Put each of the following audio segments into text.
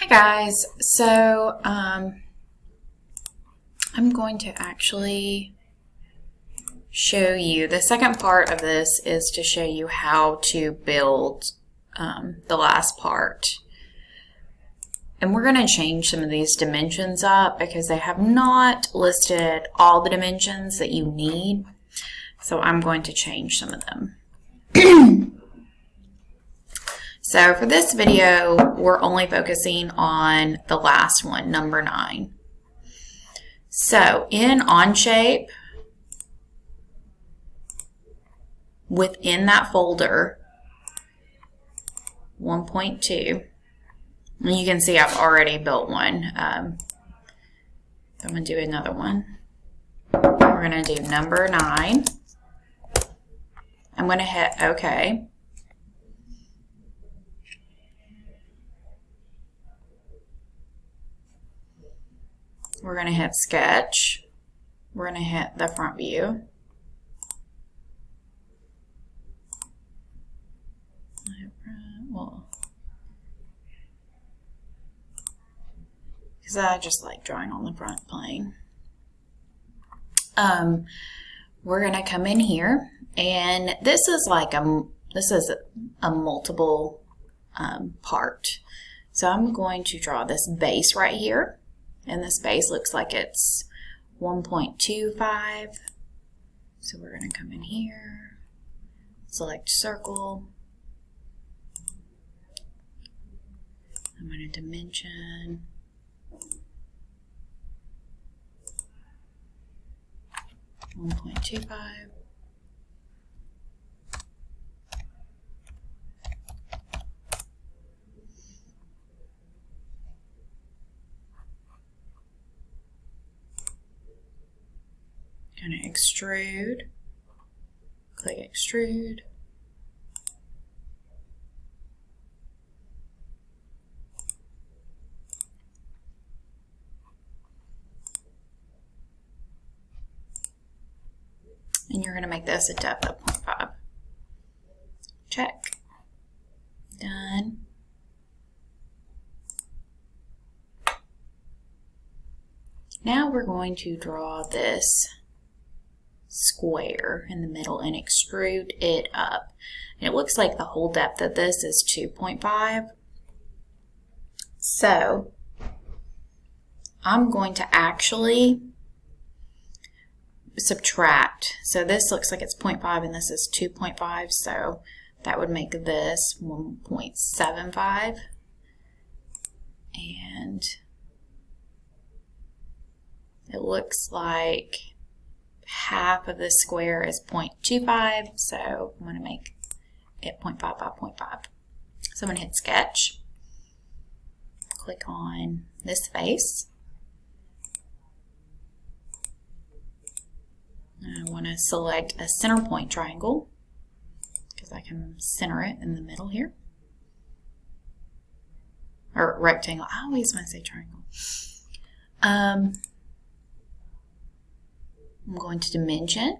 Hi guys, so I'm going to actually show you, the second part of this is to show you how to build the last part. And we're going to change some of these dimensions up because they have not listed all the dimensions that you need. So I'm going to change some of them. So for this video, we're only focusing on the last one, number 9. So in Onshape, within that folder, 1.2, and you can see I've already built one. I'm going to do another one. We're going to do number 9. I'm going to hit OK. We're going to hit Sketch. We're going to hit the front view. Because I just like drawing on the front plane. We're going to come in here, and this is like a multiple part. So I'm going to draw this base right here. And this base looks like it's 1.25. So we're going to come in here, select circle. I'm going to dimension. .25. Going to extrude, click extrude. And you're going to make this a depth of 0.5. Check. Done. Now we're going to draw this square in the middle and extrude it up. And it looks like the whole depth of this is 2.5. So I'm going to actually subtract. So this looks like it's 0.5 and this is 2.5. So that would make this 1.75. And it looks like half of this square is 0.25, so I'm going to make it 0.5 by 0.5. So I'm going to hit Sketch, click on this face. I want to select a center point triangle because I can center it in the middle here. Or rectangle. I always want to say triangle. I'm going to dimension.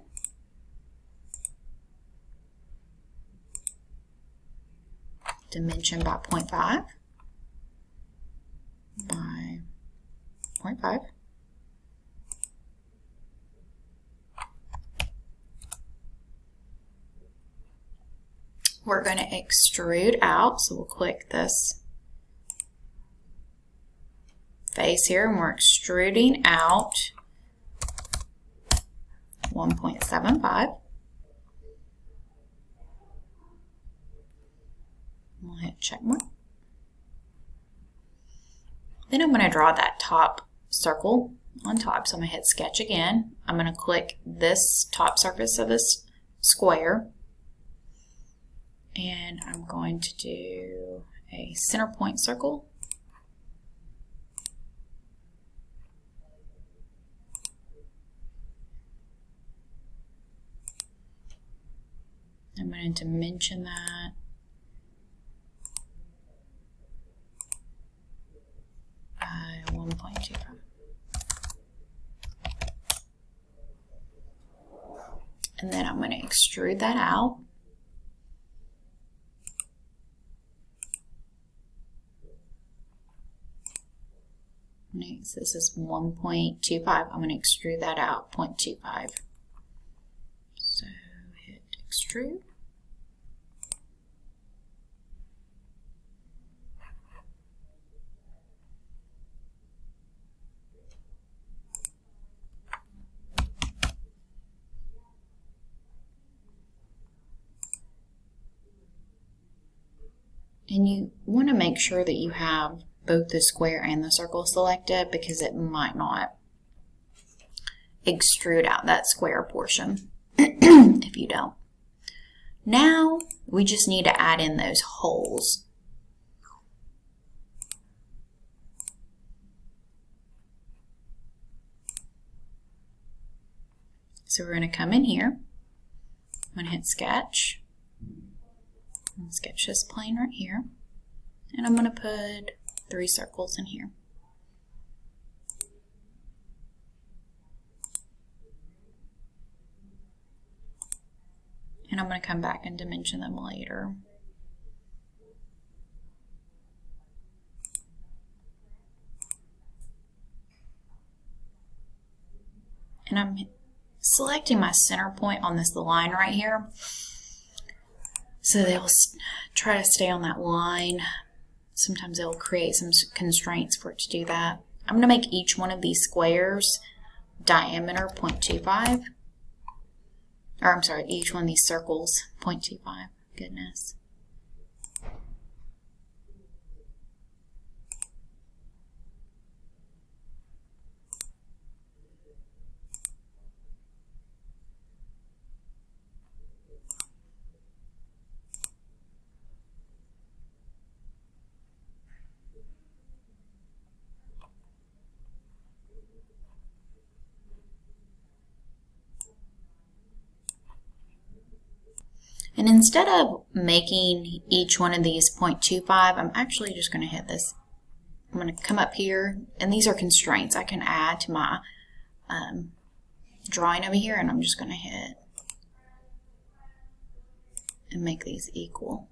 Dimension by 0.5 by 0.5. We're going to extrude out, so we'll click this face here, and we're extruding out 1.75. We'll hit check mark. Then I'm going to draw that top circle on top. So I'm going to hit Sketch again. I'm going to click this top surface of this square. And I'm going to do a center point circle. I'm going to dimension that. By 1.25. And then I'm going to extrude that out. This is 1.25. I'm going to extrude that out, 0.25. So hit extrude. And you want to make sure that you have both the square and the circle selected, because it might not extrude out that square portion if you don't. Now we just need to add in those holes. So we're going to come in here. I'm going to hit sketch. And sketch this plane right here. And I'm going to put 3 circles in here. And I'm going to come back and dimension them later. And I'm selecting my center point on this line right here, so they'll try to stay on that line. Sometimes they'll create some constraints for it to do that. I'm going to make each one of these squares diameter 0.25. Or I'm sorry, each one of these circles 0.25. Goodness. And instead of making each one of these 0.25, I'm actually just going to hit this. I'm going to come up here, and these are constraints I can add to my drawing over here, and I'm just going to hit and make these equal.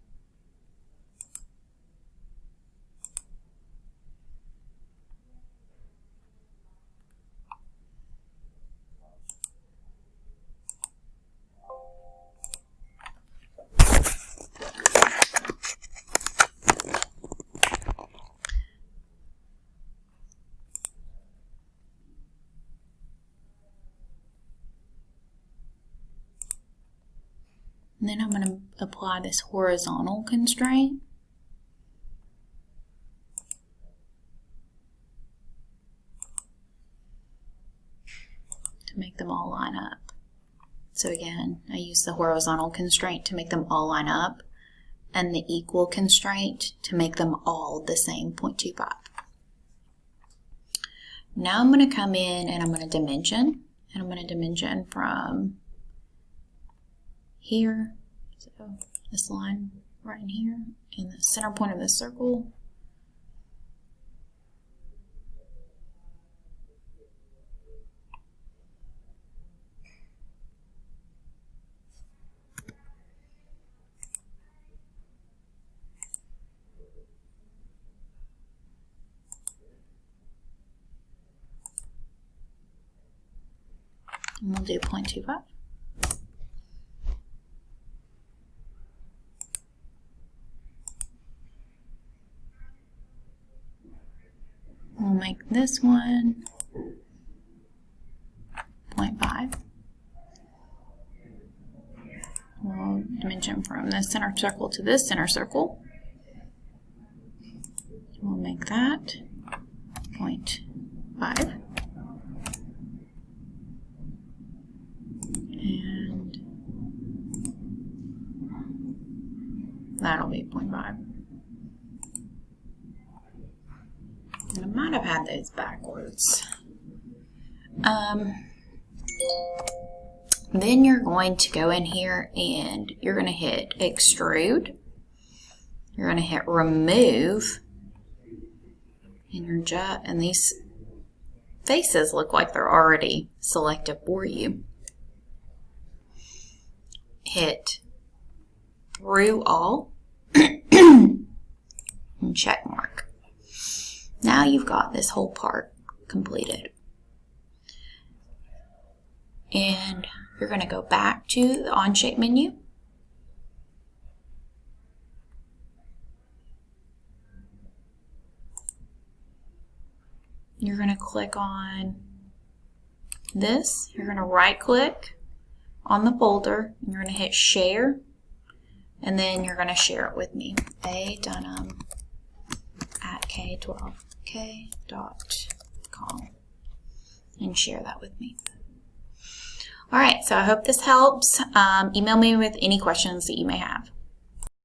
And then I'm going to apply this horizontal constraint. To make them all line up. So again, I use the horizontal constraint to make them all line up, and the equal constraint to make them all the same 0.25. Now I'm going to come in and I'm going to dimension, and I'm going to dimension from here, so this line right in here, and the center point of this circle. And we'll do 0.25. We'll make this one 0.5. We'll dimension from this center circle to this center circle. We'll make that 0.5. And that'll be 0.5. I might have had those backwards. Then you're going to go in here and you're going to hit extrude. You're going to hit remove. And these faces look like they're already selected for you. Hit through all and check mark. Now you've got this whole part. completed. And you're going to go back to the Onshape menu. You're going to click on this. You're going to right click on the folder. You're going to hit share, and then you're going to share it with me. adunham@k12k.com, and share that with me. All right, so I hope this helps. Email me with any questions that you may have.